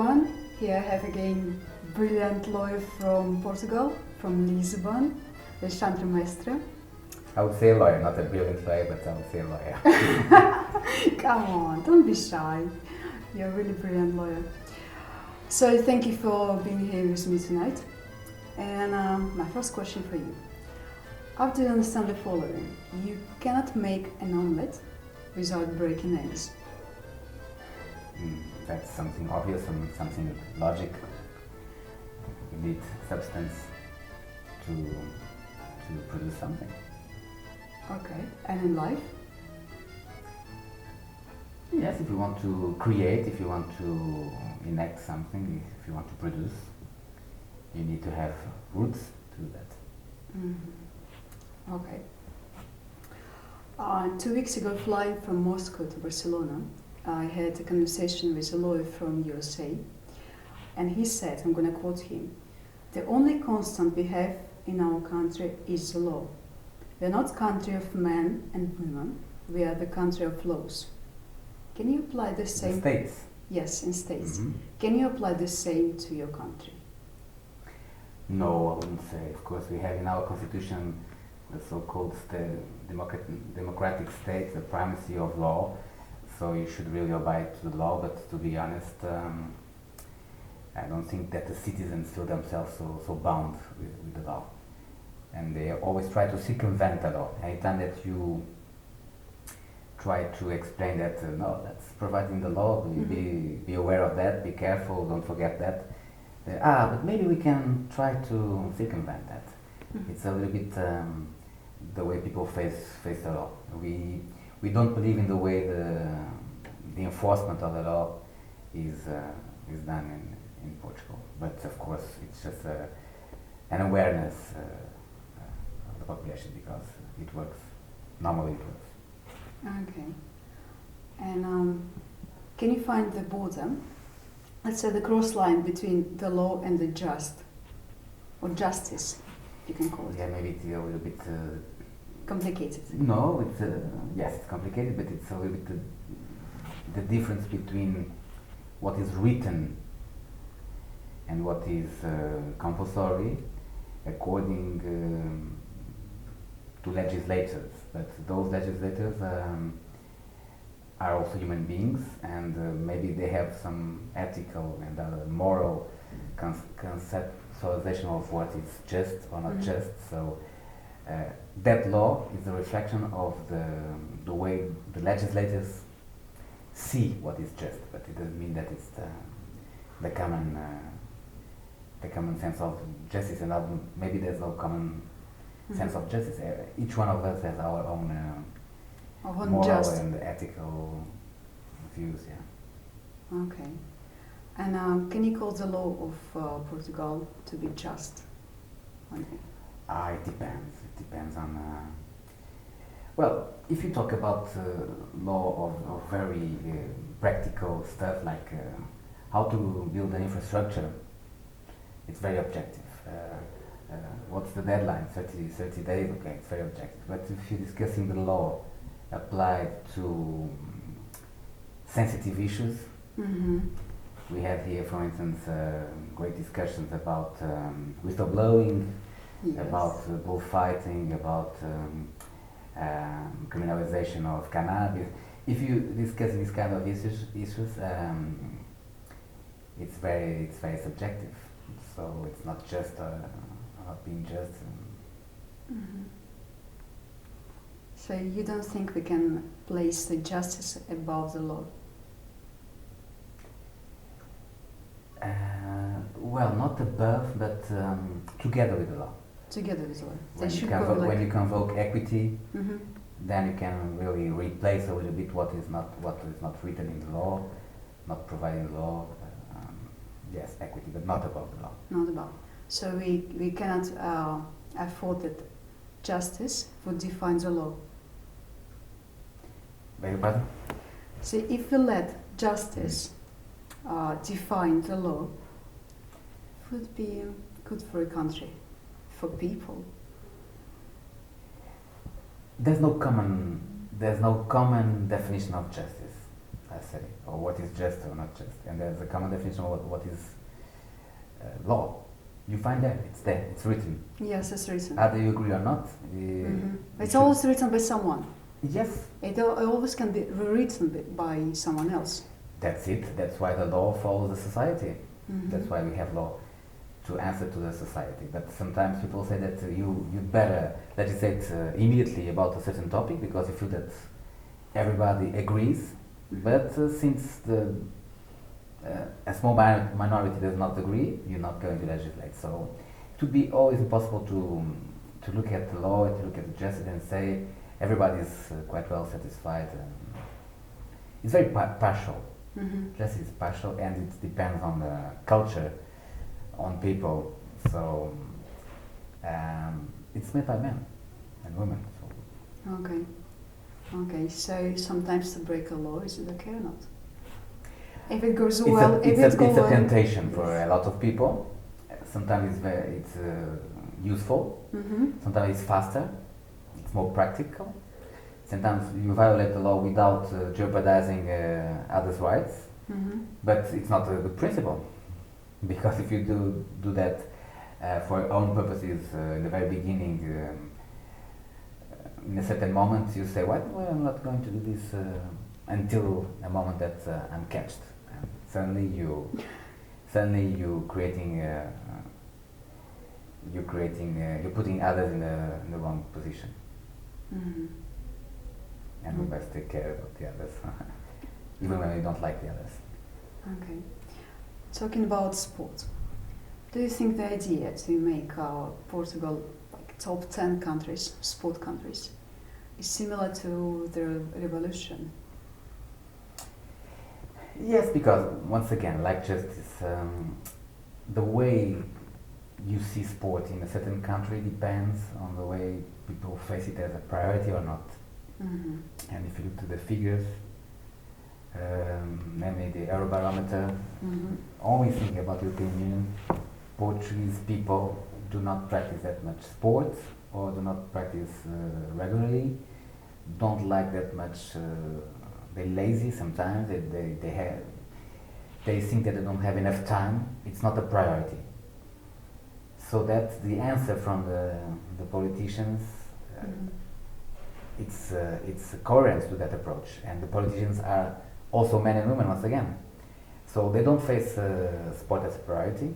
everyone. Here I have again brilliant lawyer from Portugal, from Lisbon, Alexandre Mestre. I would say a lawyer, not a brilliant lawyer, but I would say a lawyer. Come on, don't be shy. You're a really brilliant lawyer. So thank you for being here with me tonight. And my first question for you. How do you understand the following? You cannot make an omelette without breaking eggs. That's something obvious and something logic. You need substance to produce something. Okay, and in life? Yes, if you want to create, if you want to enact something, if you want to produce, you need to have roots to do that. Mm-hmm. Okay. 2 weeks ago, flying from Moscow to Barcelona, I had a conversation with a lawyer from USA, and he said, I'm going to quote him, "The only constant we have in our country is the law. We are not country of men and women, we are the country of laws." Can you apply the same? The states. Yes, in states. Mm-hmm. Can you apply the same to your country? No, I wouldn't say. Of course, we have in our constitution the so-called democratic state, the primacy of law. So you should really abide to the law. But to be honest, I don't think that the citizens feel themselves so bound with the law, and they always try to circumvent the law. Anytime that you try to explain that no, that's providing the law, be aware of that, be careful, don't forget that. But maybe we can try to circumvent that. It's a little bit the way people face the law. We don't believe in the way the enforcement of the law is done in Portugal. But of course, it's just an awareness of the population, because it works. Normally, it works. Okay. And can you find the border, let's say the cross line between the law and the just, or justice, you can call it? Yeah, maybe it's a little bit Complicated. no, it's yes, it's complicated, but it's a little bit the difference between what is written and what is compulsory according to legislators. But those legislators are also human beings, and maybe they have some ethical and moral conceptualization of what is just or not just. So that law is a reflection of the way the legislators see what is just, but it doesn't mean that it's the common sense of justice. And maybe there's no common sense of justice. Each one of us has our own moral and ethical views. Yeah. Okay. And can you call the law of Portugal to be just? It depends. It depends on. Well, if you talk about law of very practical stuff, like how to build an infrastructure, it's very objective. What's the deadline? 30 days? Okay, it's very objective. But if you're discussing the law applied to sensitive issues, we have here, for instance, great discussions about whistleblowing, yes, about bullfighting, about criminalization of cannabis. If you discuss these kind of issues, it's very subjective. So it's not just not being just. So you don't think we can place the justice above the law? Well, not above, but together with the law. Together with the law. When you convoke equity, then you can really replace a little bit what is not written in the law, not providing the law. Yes, equity, but not above the law. Not above. So we cannot afford that justice would define the law. Beg your pardon? So if we let justice define the law, it would be good for a country, for people. There's no common definition of justice. I say, or what is just or not just. And there's a common definition of what is law. You find that, it's written. Yes, it's written. Either you agree or not. It's always written by someone. Yes. It always can be rewritten by someone else. That's it. That's why the law follows the society. Mm-hmm. That's why we have law to answer to the society. But sometimes people say that you better legislate immediately about a certain topic because you feel that everybody agrees. But since a small minority does not agree, you're not going to legislate. So it would be always impossible to look at the law, to look at the justice and say everybody is quite well satisfied. It's very partial. Mm-hmm. Justice is partial, and it depends on the culture, on people. So it's made by men and women. So. Okay. Okay. So sometimes to break a law, is it okay or not? If it goes well, it's a temptation for a lot of people. Sometimes it's useful. Mm-hmm. Sometimes it's faster. It's more practical. Sometimes you violate the law without jeopardizing others' rights. Mm-hmm. But it's not a good principle, because if you do that for your own purposes in the very beginning, in a certain moment you say, well, I'm not going to do this until a moment that I'm catched. And suddenly you're putting others in the wrong position. Mm-hmm. And we must take care about the others, even when we don't like the others. Okay. Talking about sport, do you think the idea to make Portugal like top 10 countries, sport countries, is similar to the revolution? Yes, because once again, like justice, the way you see sport in a certain country depends on the way people face it as a priority or not. Mm-hmm. And if you look to the figures, namely the Eurobarometer, Mm-hmm. always think about the European Union, Portuguese people do not practice that much sport or do not practice regularly, don't like that much, they're lazy sometimes, they think that they don't have enough time, it's not a priority. So that's the answer from the politicians. Mm-hmm. It's coherence to that approach, and the politicians are also men and women once again, so they don't face sport as a priority.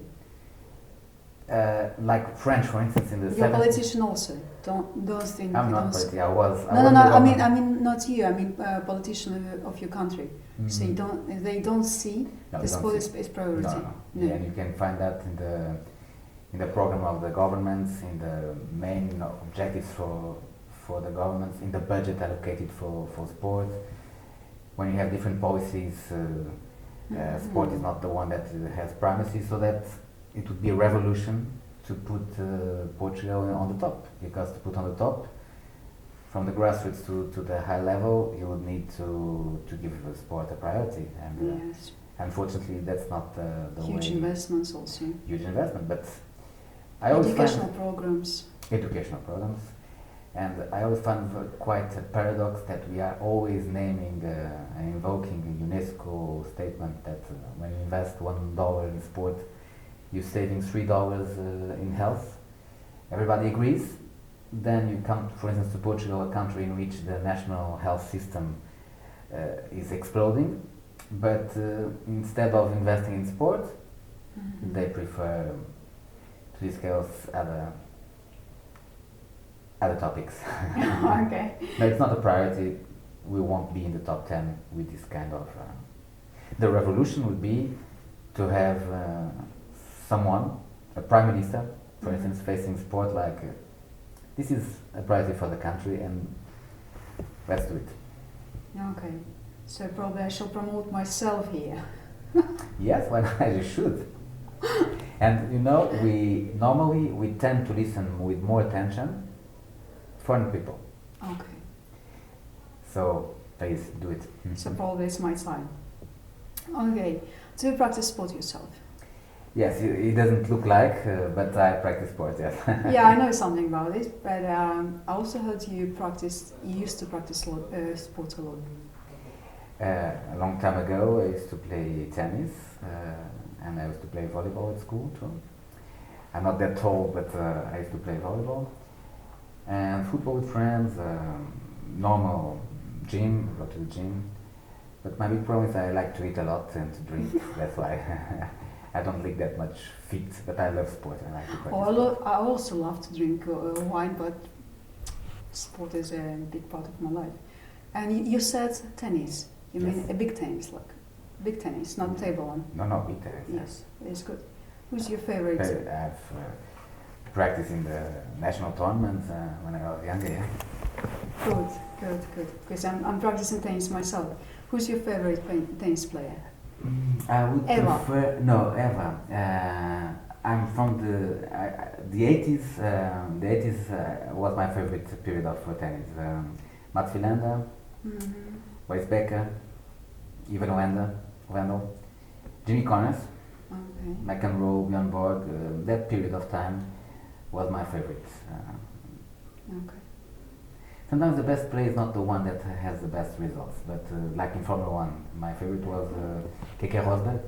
Like French, for instance, in the You're a 70s. politician also. Don't think. I'm not politician. I was. No. I mean, not you. I mean, politician of your country. Mm-hmm. So they don't see the sport is priority. No. No. Yeah, and you can find that in the program of the governments, in the main objectives for the governments, in the budget allocated for sport. When you have different policies, sport is not the one that has primacy, so that it would be a revolution to put Portugal on the top, because to put on the top, from the grassroots to the high level, you would need to give sport a priority, and Yes. Unfortunately that's not the way. Huge investments also. Huge investment, but I always Educational find programs. educational programs, and I always find quite a paradox that we are always naming and invoking a UNESCO statement that when you invest $1 in sport, you're saving $3 in health. Everybody agrees. Then you come, for instance, to Portugal, a country in which the national health system is exploding, but instead of investing in sport, Mm-hmm. they prefer to discuss other topics. Okay. No, it's not a priority. We won't be in the top 10 with this kind of... The revolution would be to have someone, a prime minister, for instance, facing sport like this is a priority for the country and let's do it. Okay. So probably I shall promote myself here. Yes, why not? You should. And you know, we tend to listen with more attention foreign people. Okay. So please do it. So probably it's my time. Okay. Do you practice sport yourself? Yes, it doesn't look like, but I practice sport, yes. Yeah, I know something about it, but I also heard you used to practice sport a lot. A long time ago, I used to play tennis, and I used to play volleyball at school too. I'm not that tall, but I used to play volleyball. And football with friends, normal gym, go to the gym. But my big problem is I like to eat a lot and to drink. That's why I don't live that much fit, but I love sport. I like to practice sport. I also love to drink wine, but sport is a big part of my life. And you said tennis. You mean Yes. a big tennis, like big tennis, not table one. No, big tennis. Yes, it's good. Who's your favorite? I've practiced in the national tournaments when I was younger. Yeah. Good. Because I'm practicing tennis myself. Who's your favorite tennis player? I would Eva. prefer Eva. I'm from the 80s. The 80s was my favorite period of tennis. Mats Wilander, Boris Becker, Ivan Wendell, Jimmy Connors, Okay. McEnroe, Bjorn Borg. That period of time was my favorite. Okay. Sometimes the best player is not the one that has the best results, but like in Formula One, my favorite was Keke Rosberg,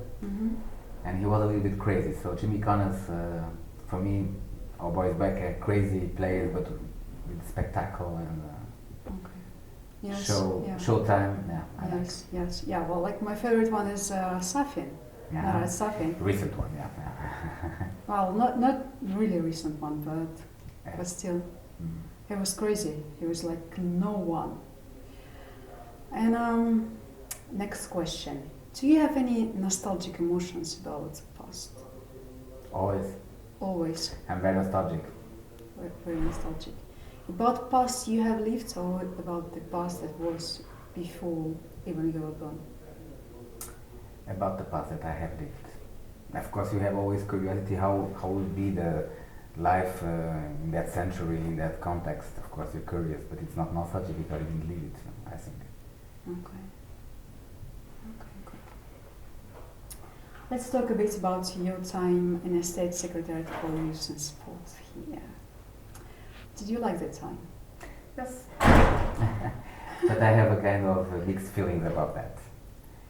and he was a little bit crazy. So Jimmy Connors, for me, or Boris Becker, crazy players, but with spectacle and Okay. Yes. showtime. Yeah, I like. Yes. Yeah. Well, like my favorite one is Safin. Yeah. Marat Safin. Recent one, yeah. Well, not really recent one, but still, he was crazy. He was like no one. And next question: do you have any nostalgic emotions about the past? Always. Always. I'm very nostalgic. Very nostalgic. About past you have lived, or about the past that was before even you were born? About the past that I have lived. Of course, you have always curiosity how would be the life in that century, in that context. Of course, you're curious, but it's not nostalgic because you didn't live it, I think. Okay, good. Let's talk a bit about your time in a state secretariat for youth and sport here. Did you like that time? Yes. But I have a kind of mixed feelings about that.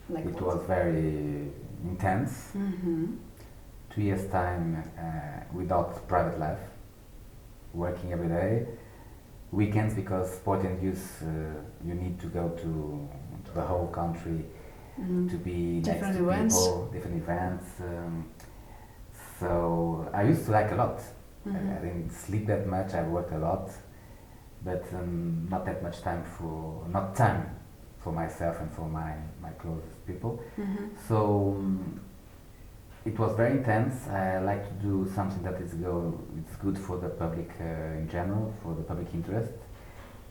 Like It what? was very intense. 2 years time without private life, working every day, weekends because sport and youth you need to go to the whole country to be Different next to events. people, different events. So I used to like a lot. I didn't sleep that much. I worked a lot, but not that much time for myself and for my closest people. So it was very intense. I like to do something that it's good for the public in general, for the public interest.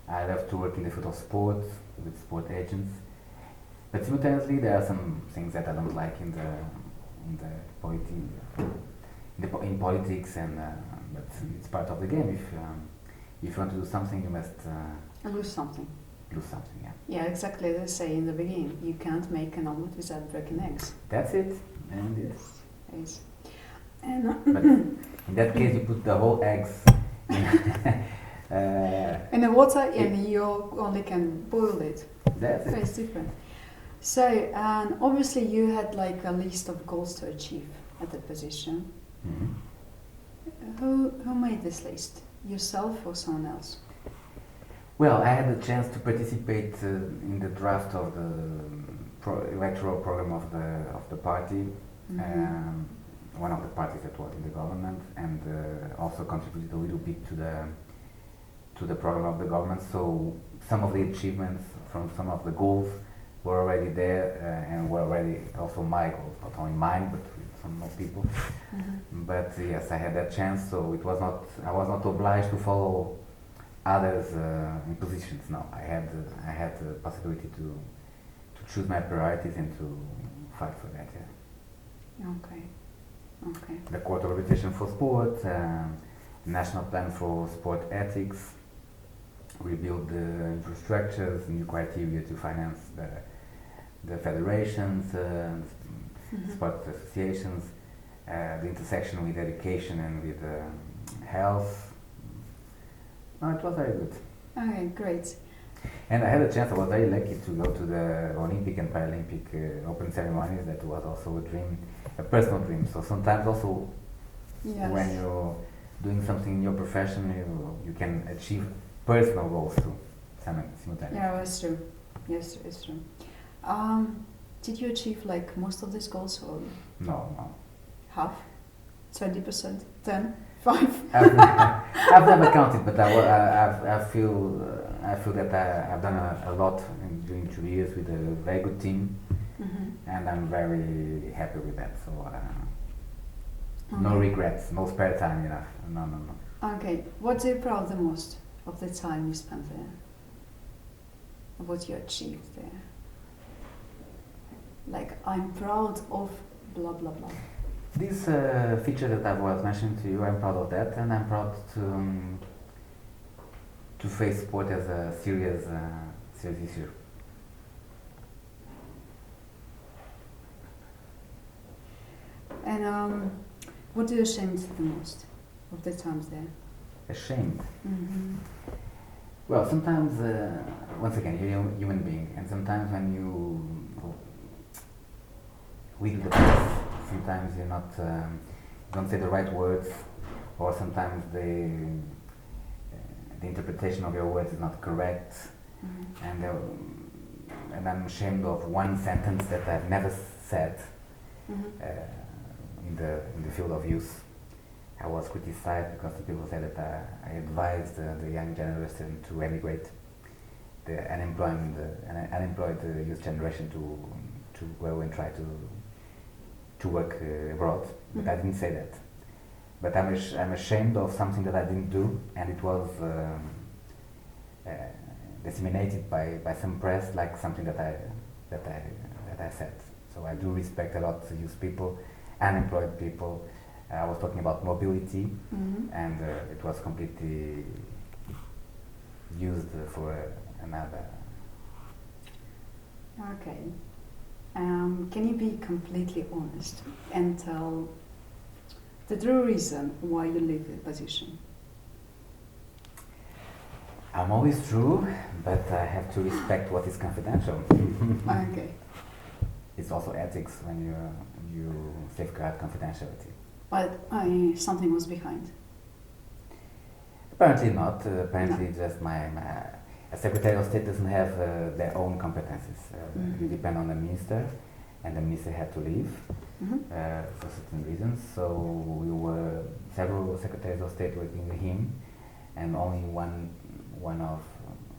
I love to work in the field of sport with sport agents, but simultaneously there are some things that I don't like in politics, and but it's part of the game. If you want to do something, you must Lose something. lose something. Yeah, Yeah, exactly as I say in the beginning. You can't make an omelette without breaking eggs. that's it. And it's Yes. And but in that case, you put the whole eggs in, in the water, and you only can boil it. that's it. It's different. So, and obviously you had like a list of goals to achieve at that position. Mhm. Who made this list? Yourself or someone else? Well, I had the chance to participate in the draft of the electoral program of the party, one of the parties that was in the government, and also contributed a little bit to the program of the government. So some of the achievements from some of the goals were already there, and were already also my goals, not only mine, but with some more people. But yes, I had that chance, so I was not obliged to follow others in positions. No, I had the possibility to choose my priorities and to fight for that. Yeah. Okay. The Court of Arbitration for Sport, National Plan for Sport Ethics, rebuild the infrastructures, new criteria to finance the federations, sport associations, the intersection with education and with health. No, it was very good. Okay, great. And I had a chance, I was very lucky to go to the Olympic and Paralympic opening ceremonies. That was also a dream, a personal dream. So sometimes also Yes. when you're doing something in your profession, you can achieve personal goals too, simultaneously. Yeah, that's true. Yes, it's true. Did you achieve like most of these goals or No. half? 20%? 10? 5? I've never counted, but I feel that I've done a lot during 2 years with a very good team, and I'm very happy with that. So no regrets, no spare time enough. No. Okay, what are you proud the most of the time you spent there? Of what you achieved there? Like, I'm proud of blah blah blah. This feature that I was mentioning to you, I'm proud of that, and I'm proud to face sport as a serious issue. And what are you ashamed the most of the times there? Ashamed. Mm-hmm. Well, sometimes, once again, you're a human being, and sometimes when you read the best, sometimes you're not, don't say the right words, or sometimes the interpretation of your words is not correct, and I'm ashamed of one sentence that I've never said in the field of youth. I was criticized because the people said that I advised the young generation to emigrate, the unemployed youth generation to go and try to work abroad. But I didn't say that. But I'm ashamed of something that I didn't do, and it was disseminated by some press like something that I said. So I do respect a lot youth people, unemployed people. I was talking about mobility, and it was completely used for another. Okay. Can you be completely honest and tell the true reason why you leave the position? I'm always true, but I have to respect what is confidential. Okay. It's also ethics when you safeguard confidentiality. But something was behind. Apparently not. Apparently just a Secretary of State doesn't have their own competences. You depend on the minister, and the minister had to leave for certain reasons. So we were several Secretaries of State working with him, and only one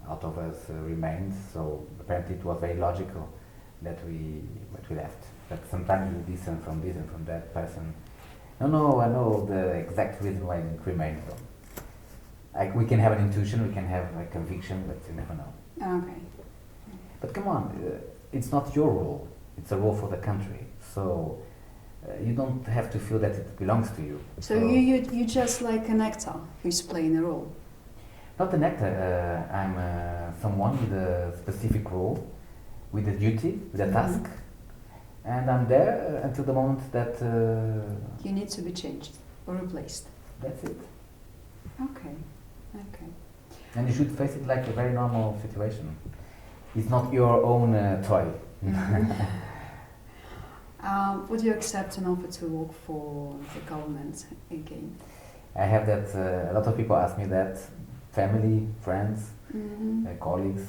out of us remained. So apparently it was very logical that we left. But sometimes you listen from this and from that person. No, I know the exact reason why it remained. We can have an intuition, we can have a conviction, but you never know. Okay. But come on, it's not your role. It's a role for the country. So you don't have to feel that it belongs to you. So you just like an actor who's playing a role? Not an actor. I'm someone with a specific role, with a duty, with a task. And I'm there until the moment that... you need to be changed or replaced. That's it. Okay. And you should face it like a very normal situation. It's not your own toy. Would you accept an offer to work for the government again? I have that, a lot of people ask me that, family, friends, colleagues,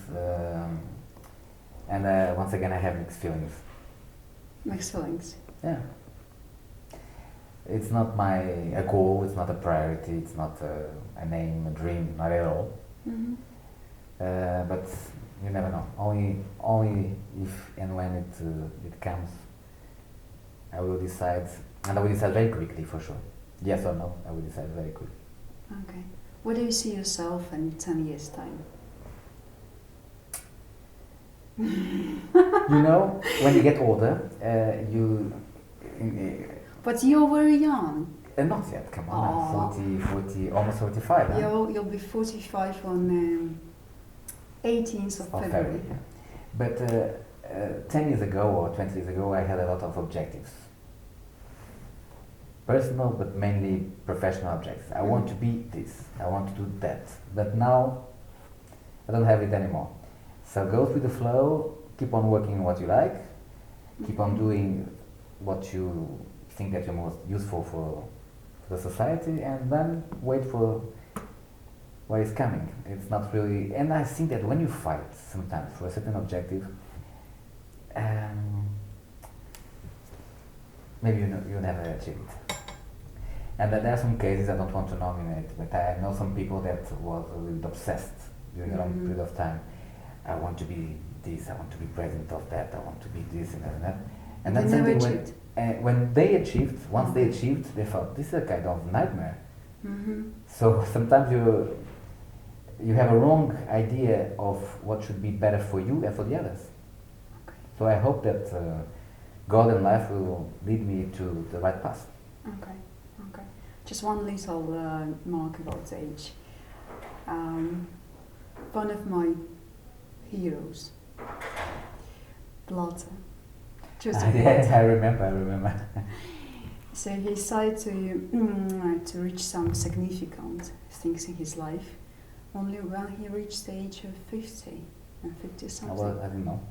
and once again I have mixed feelings. Mixed feelings? Yeah. It's not a goal, it's not a priority, it's not a name, a dream, not at all. But you never know. Only if and when it comes, I will decide, and I will decide very quickly for sure. Yes or no, I will decide very quickly. Okay. Where do you see yourself in 10 years' time? You know, when you get older, But you're very young. Not yet, come on, I'm 40, almost 45. Huh? You'll be 45 on 18th of February. Yeah. But 10 years ago or 20 years ago, I had a lot of objectives. Personal, but mainly professional objectives. I want to be this, I want to do that. But now, I don't have it anymore. So go with the flow, keep on working on what you like, keep on doing what you think that you're most useful for the society, and then wait for what is coming. It's not really, and I think that when you fight sometimes for a certain objective, maybe you never achieve it. And there are some cases I don't want to nominate, but I know some people that was a little bit obsessed during a long period of time. I want to be this, I want to be president of that, I want to be this and that and that. And they that's never something achieved. When they achieved, once they achieved, they thought, this is a kind of nightmare. Mm-hmm. So sometimes you have a wrong idea of what should be better for you and for the others. Okay. So I hope that God and life will lead me to the right path. Okay. Okay. Just one little mark about age. One of my heroes, Plato. Yes, I remember. So he started to reach some significant things in his life only when he reached the age of 50 and 50 something. Well, I don't know.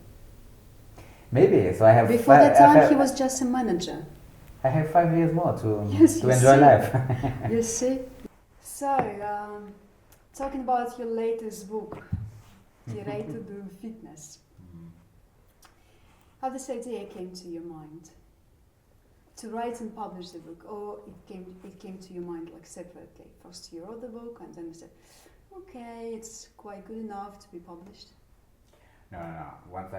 Maybe, so I have... Before that time he was just a manager. I have 5 years more to Yes, enjoy see. life. You see? So, talking about your latest book, Direito do Fitness. How this idea came to your mind? To write and publish the book, or it came to your mind like separately? First you wrote the book and then you said, okay, it's quite good enough to be published. No. Once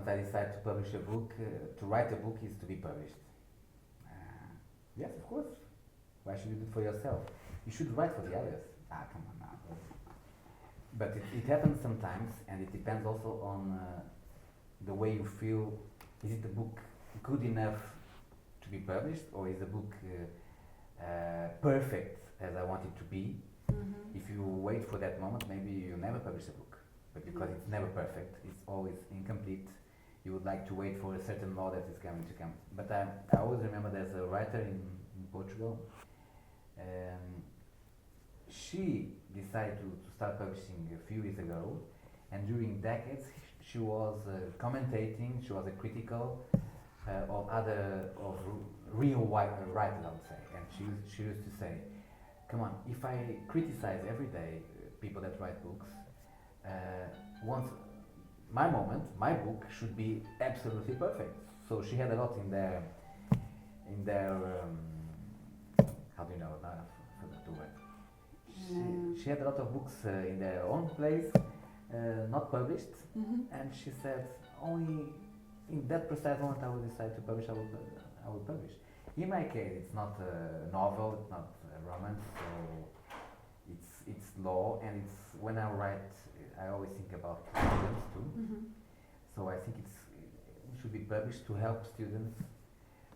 I decide to publish a book, to write a book is to be published. Yes, of course. Why should you do it for yourself? You should write for the others. Come on now. But it happens sometimes, and it depends also on the way you feel. Is it the book good enough to be published, or is the book perfect as I want it to be? Mm-hmm. If you wait for that moment, maybe you never publish a book. But because it's never perfect, it's always incomplete, you would like to wait for a certain law that is going to come. But I always remember there's a writer in Portugal. She decided to start publishing a few years ago, and during decades she was commentating, she was a critical of real writers, I would say. And she used to say, come on, if I criticize every day people that write books, once my book should be absolutely perfect. So she had a lot in their how do you know? I forgot the word. She had a lot of books in their own place, not published, and she said only in that precise moment I will decide to publish. I will publish. In my case, it's not a novel, it's not a romance, so it's law, and it's when I write, I always think about students too. Mm-hmm. So I think it should be published to help students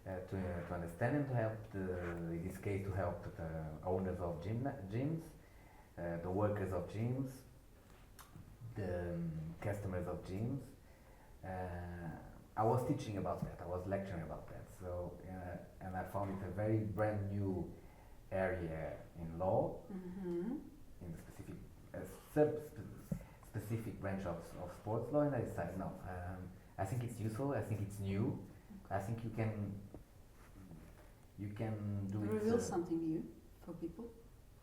to understand and to help in this case to help the owners of gyms, the workers of gyms, the customers of gyms. I was teaching about that. I was lecturing about that. So and I found it a very brand new area in law, in the specific branch of sports law, and I decided no. I think it's useful. I think it's new. I think you can do it. Reveal something new for people.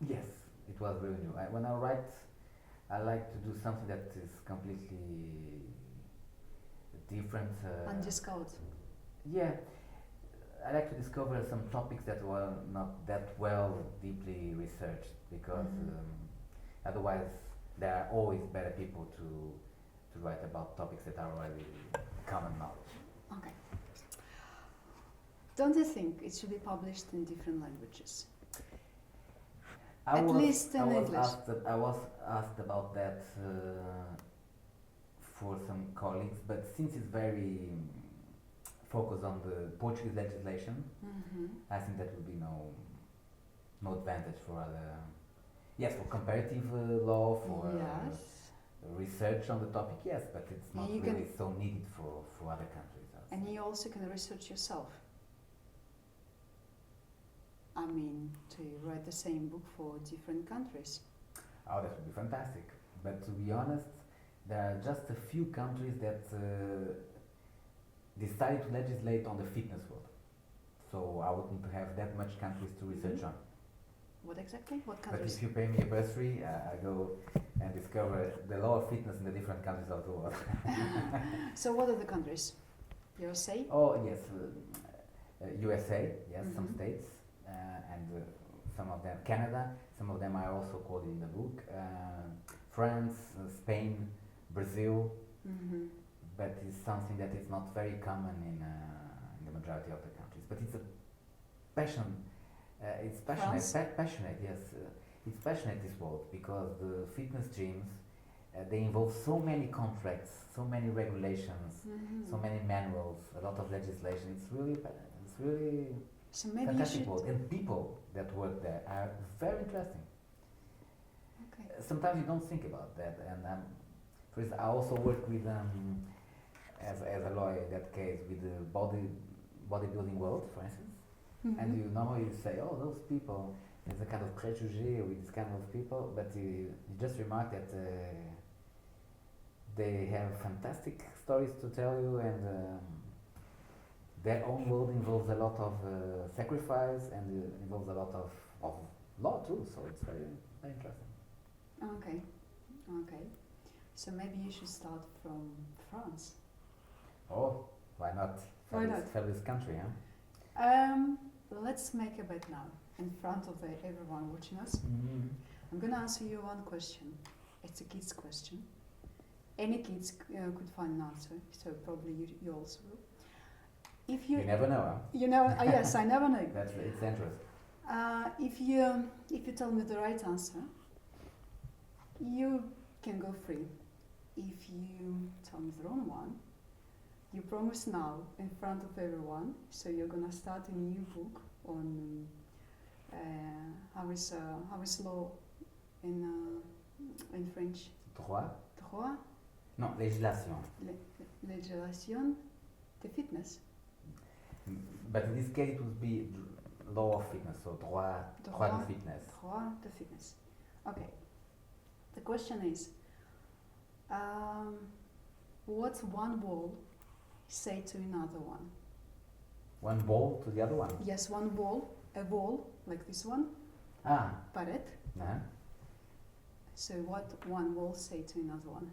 Yes, it was really new. When I write, I like to do something that is completely different. Undiscovered. Yeah, I like to discover some topics that were not that well deeply researched, because otherwise there are always better people to write about topics that are already common knowledge. Okay. Don't you think it should be published in different languages? At least in English. I was asked about that for some colleagues, but since it's very focused on the Portuguese legislation, I think that would be no advantage for other. Yes, for comparative law, for research on the topic, yes, but it's not really so needed for other countries. And you also can research yourself. I mean, to write the same book for different countries. Oh, that would be fantastic. But to be honest, there are just a few countries that decided to legislate on the fitness world. So I wouldn't have that much countries to research on. What exactly? What But countries? if you pay me a bursary, I go and discover the law of fitness in the different countries of the world. So what are the countries? USA? Oh yes, USA, yes, some Mhm. states, and some of them Canada. Some of them I also quoted in the book. France, Spain, Brazil, Mm-hmm. but it's something that is not very common in the majority of the countries. But it's a passion. It's passionate. France? Passionate, yes. It's passionate this world because the fitness gyms they involve so many contracts, so many regulations, Mm-hmm. so many manuals, a lot of legislation. It's really So maybe you fantastic should. world, and people that work there are very interesting. Okay. Sometimes you don't think about that, and for instance, I also work with as a lawyer in that case with the bodybuilding world, for instance. Mm-hmm. And you normally say, oh, those people, there's a kind of préjugé with this kind of people, but you just remark that they have fantastic stories to tell you, and their own world involves a lot of sacrifice and involves a lot of law too, so it's very, very interesting. Okay. Okay. So maybe you should start from France. Oh, why not? Why not? Fabulous country, huh? Let's make a bet now in front of everyone watching us. Mm-hmm. I'm going to answer you one question. It's a kid's question. Any kids could find an answer, so probably you also will. If You never know, huh? you know, yes, I never know. It's interesting. If you tell me the right answer, you can go free. If you tell me the wrong one, you promise now in front of everyone. So you're gonna start a new book on how is law in French. Droit? Droit, No, législation. législation de fitness. But in this case, it would be law of fitness, so droit de fitness. Droit de fitness. Okay. The question is, what's one wall say to another one? One ball to the other one. Yes, one wall, a wall like this one, Ah. pared. Uh-huh. So what one wall say to another one?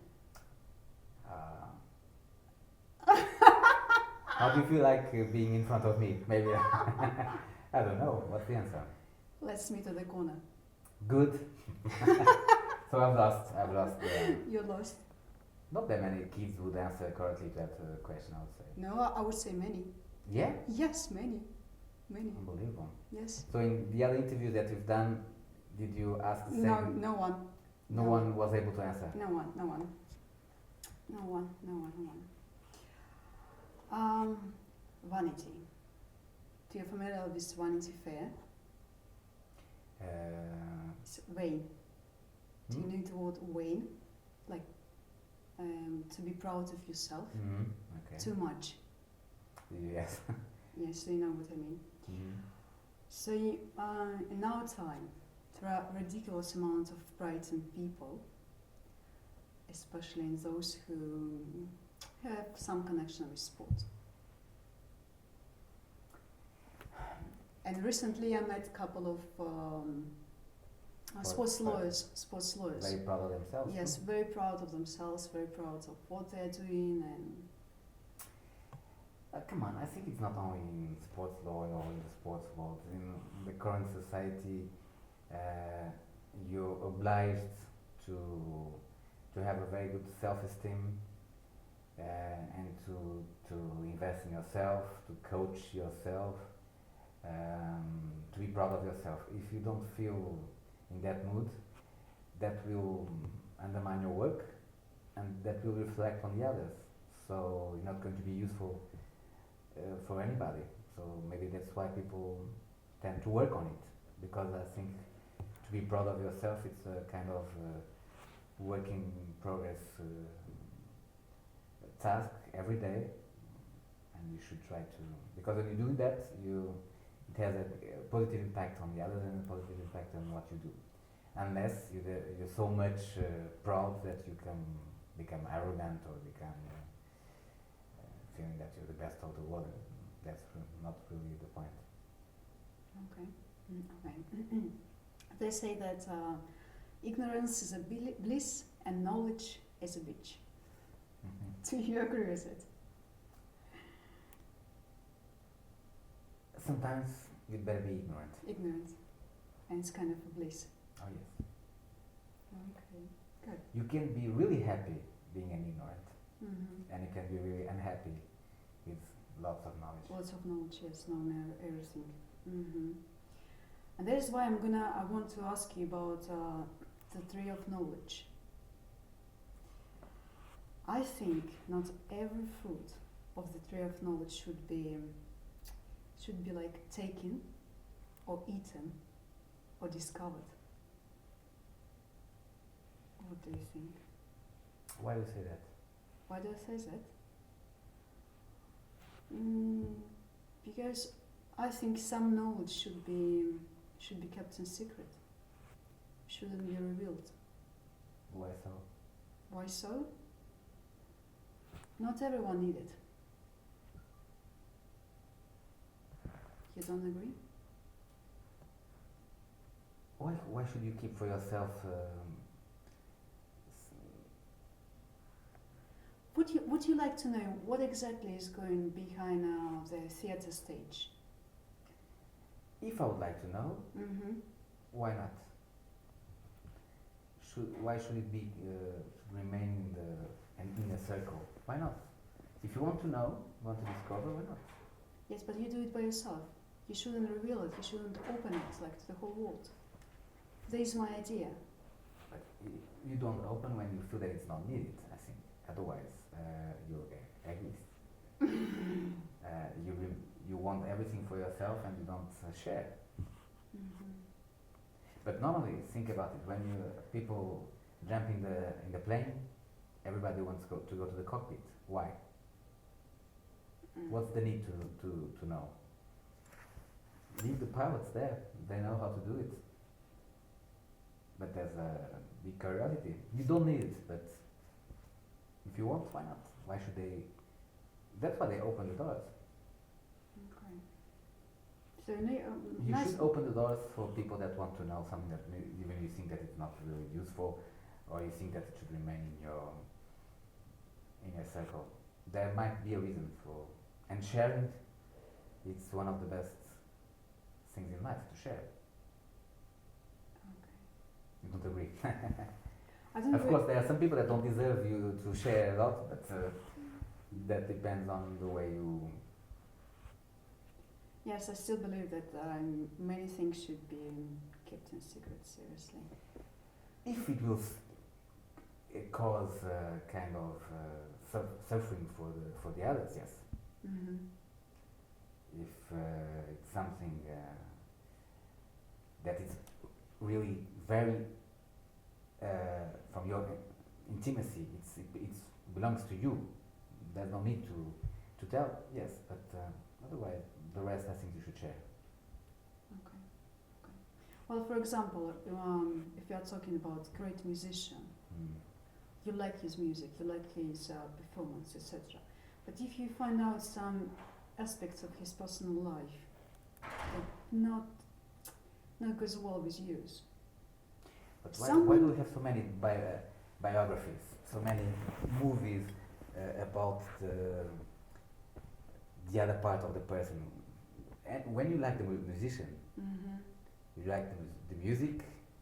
How do you feel like being in front of me? Maybe. I don't know. What's the answer? Let's meet at the corner. Good. So I've lost. You're lost. Not that many kids would answer correctly to that question, I would say. No, I would say many. Yeah? Yes, many. Many. Unbelievable. Yes. So in the other interview that you've done, did you ask the same? No one. No one was able to answer. No one. Vanity. Do you familiar with this Vanity Fair? It's vain. Do you know the word vain? Like to be proud of yourself. Mm-hmm. Okay. Too much. Yes. Yes, so you know what I mean. Mm-hmm. So in our time, there are ridiculous amounts of brightened people, especially in those who have some connection with sport. And recently I met a couple of sports lawyers. Very proud of themselves. Yes, too. very proud of themselves, very proud of what they're doing, and Come on, I think it's not only in sports law or in the sports world. In the current society, you're obliged to have a very good self-esteem and to invest in yourself, to coach yourself, to be proud of yourself. If you don't feel in that mood, that will undermine your work, and that will reflect on the others. So you're not going to be useful for anybody. So maybe that's why people tend to work on it, because I think to be proud of yourself, it's a kind of work in progress task every day, and you should try to, because when you do that, it has a positive impact on the others and a positive impact on what you do. Unless you're so much proud that you become arrogant or become feeling that you're the best of the world. That's not really the point. Okay. Okay. They say that ignorance is a bliss and knowledge is a bitch. Do you agree with it? Sometimes you'd better be ignorant. Ignorant. And it's kind of a bliss. Oh yes. Okay. Good. You can be really happy being an ignorant, Mm-hmm. and you can be really unhappy with lots of knowledge. Lots of knowledge, yes, knowing everything. Mm-hmm. And that is why I want to ask you about the tree of knowledge. I think not every fruit of the tree of knowledge should be like taken or eaten or discovered. What do you think? Why do you say that? Why do I say that? Because I think some knowledge should be kept in secret. Shouldn't be revealed. Why so? Why so? Not everyone needs it. You don't agree? Why should you keep for yourself? Would you like to know what exactly is going behind the theater stage? If I would like to know, Mm-hmm. why not? Why should it be remain in a circle? Why not? If you want to know, want to discover, why not? Yes, but you do it by yourself. You shouldn't reveal it. You shouldn't open it like to the whole world. That is my idea. But you don't open when you feel that it's not needed, I think. Otherwise, you're egoist. You want everything for yourself and you don't share. Mm-hmm. But normally, think about it. When people jump in the plane, everybody wants to go to the cockpit. Why? Mm. What's the need to know? Leave the pilots there. They know how to do it. But there's a big curiosity. You don't need it, but if you want, why not? Why should they? That's why they open the doors. Okay. So You should open the doors for people that want to know something that even you think that it's not really useful, or you think that it should remain in your circle. There might be a reason for, and sharing. It's one of the best things in life, to share. Okay. You don't agree? I don't Of agree. course, there are some people that don't deserve you to share a lot, but that depends on the way you. Yes, I still believe that many things should be kept in secret, seriously. If it will cause kind of suffering for the others, yes. Mm-hmm. If it's something that is really very from your intimacy, it belongs to you. There's no need to tell. Yes, but otherwise, the rest I think you should share. Okay. Okay. Well, for example, if you are talking about a great musician, you like his music, you like his performance, etc. But if you find out some aspects of his personal life that not goes well with yours. But why do we have so many biographies, so many movies about the other part of the person? And when you like the musician, Mm-hmm. you like the music,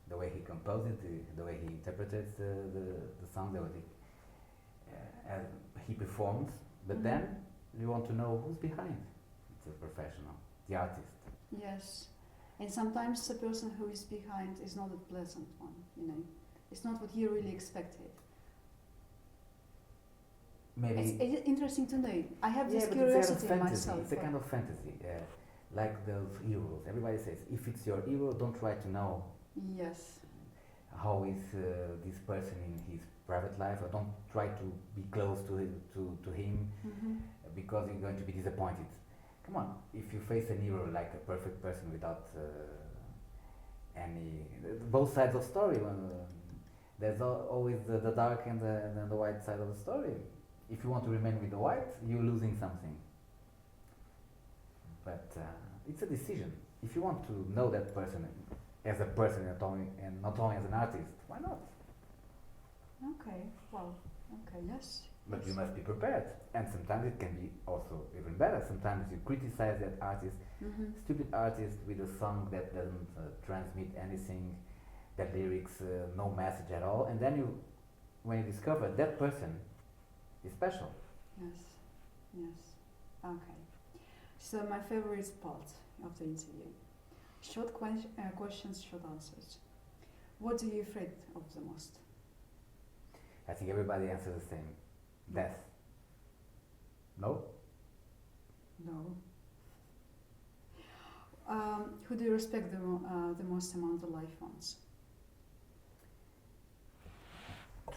the way he composed it, the way he interprets the song, the way he performs. But then you want to know who's behind the professional, the artist. Yes. And sometimes the person who is behind is not a pleasant one, you know. It's not what you really expected. Maybe It's interesting to know. I have this but curiosity it's a in kind of fantasy. myself. It's a kind of fantasy, like those heroes. Everybody says, if it's your hero, don't try to know Yes. how is this person in his private life, or don't try to be close to him Mm-hmm. because you're going to be disappointed. Come on, if you face a hero like a perfect person without any both sides of story, There's always the dark and the white side of the story. If you want to remain with the white, you're losing something. But it's a decision. If you want to know that person as a person and not only as an artist, why not? Okay, well, okay, yes. But yes. you must be prepared. And sometimes it can be also even better. Sometimes you criticize that artist, stupid artist with a song that doesn't transmit anything, that lyrics, no message at all. And then when you discover that person is special. Yes, yes. Okay. So my favorite part of the interview. Short questions, short answers. What are you afraid of the most? I think everybody answers the same. Death. No? No. Who do you respect the most among the life ones?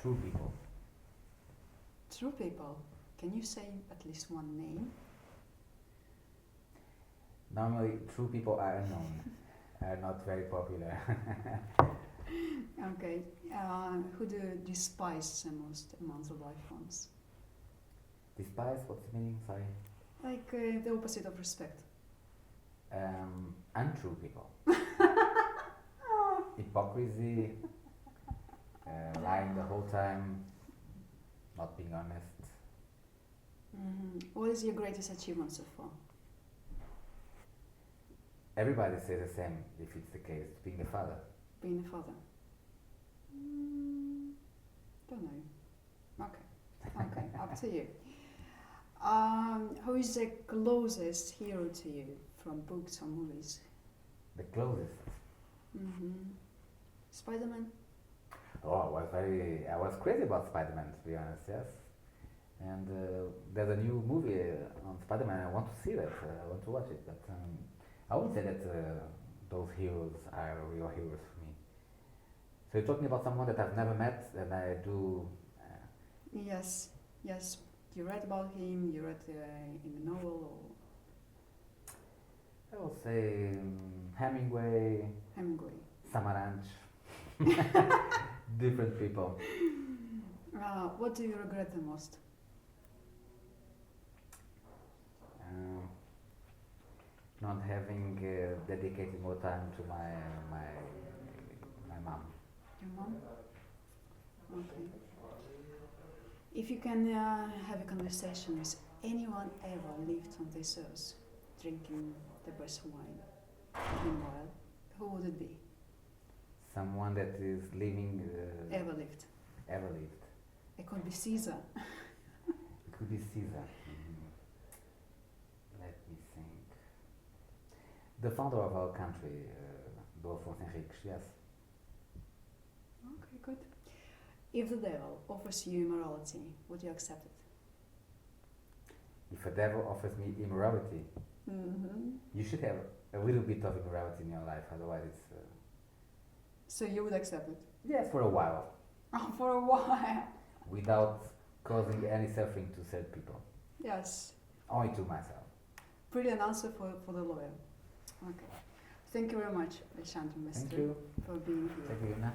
True people. True people. Can you say at least one name? Normally, true people are unknown, are not very popular. Okay. Who do you despise the most among the life ones? Despise, what's the meaning? Sorry. Like the opposite of respect. Untrue people. Hypocrisy, lying the whole time, not being honest. What is your greatest achievement so far? Everybody says the same, if it's the case, being a father. Being a father. Don't know. Okay, up to you. Who is the closest hero to you from books or movies? The closest. Spider-Man? Oh, I was crazy about Spider-Man, to be honest, yes. And there's a new movie on Spider-Man, I want to see that, I want to watch it, but I wouldn't say that those heroes are real heroes for me. So you're talking about someone that I've never met, and I do... Yes. You read about him, you read in a novel I will say Hemingway, Samaranch, different people. What do you regret the most? Not having dedicated more time to my mom. Your mom? Okay. If you can have a conversation with anyone ever lived on this earth, drinking the best wine, meanwhile, who would it be? Someone that is living... Ever lived. Ever lived. It could be Caesar. It could be Caesar. Let me think. The founder of our country, Dom Henriques, yes. Okay, good. If the devil offers you immorality, would you accept it? If a devil offers me immorality, you should have a little bit of immorality in your life, otherwise it's... So you would accept it? Yes, for a while. Oh, for a while. Without causing any suffering to third people. Yes. Only to myself. Brilliant answer for the lawyer. Okay. Thank you very much, Alexandre Mestre, Thank you. for being here. Thank you, Yuna.